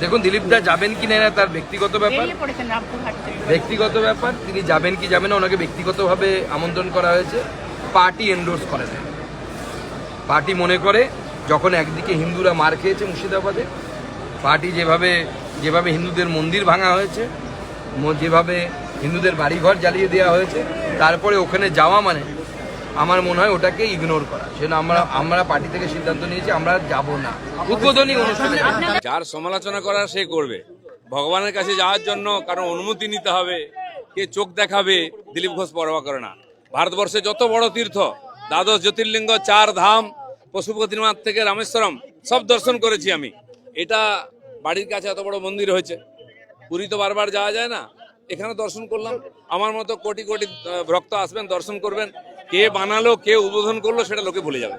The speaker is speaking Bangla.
দেখুন, দিলীপ দা যাবেন কি না তার ব্যক্তিগত ব্যাপার, তিনি যাবেন কি যাবেন না, ওনাকে ব্যক্তিগতভাবে আমন্ত্রণ করা হয়েছে, পার্টি এন্ডোর্স করে না। পার্টি মনে করে যখন একদিকে হিন্দুরা মার খেয়েছে মুর্শিদাবাদে, পার্টি যেভাবে হিন্দুদের মন্দির ভাঙা হয়েছে, যেভাবে হিন্দুদের বাড়িঘর জ্বালিয়ে দেওয়া হয়েছে, তারপরে ওখানে যাওয়া মানে আমার মনে হয় ওটাকে ইগনোর করা। সেজন্য আমরা পার্টি থেকে সিদ্ধান্ত নিয়েছি আমরা যাব না উদ্বোধনী অনুষ্ঠানে। যার সমালোচনা করার সে করবে, ভগবানের কাছে যাওয়ার জন্য কারণ অনুমতি নিতে হবে, কে চোখ দেখাবে, দিলীপ ঘোষ পরোয়া করে না। ভারতবর্ষে যত বড় তীর্থ, দ্বাদশ জ্যোতির্লিঙ্গ, 4 ধাম, পশুপতিনাথ থেকে রামেশ্বরম সব দর্শন করেছি আমি। এটা বাড়ির কাছে এত বড় মন্দির হয়েছে, পুরী তো বারবার যাওয়া যায় না, এখানে দর্শন করলাম। আমার মতো কোটি কোটি ভক্ত আসবেন, দর্শন করবেন। কে বানালো, কে উদ্বোধন করলো সেটা লোকে ভুলে যাবে।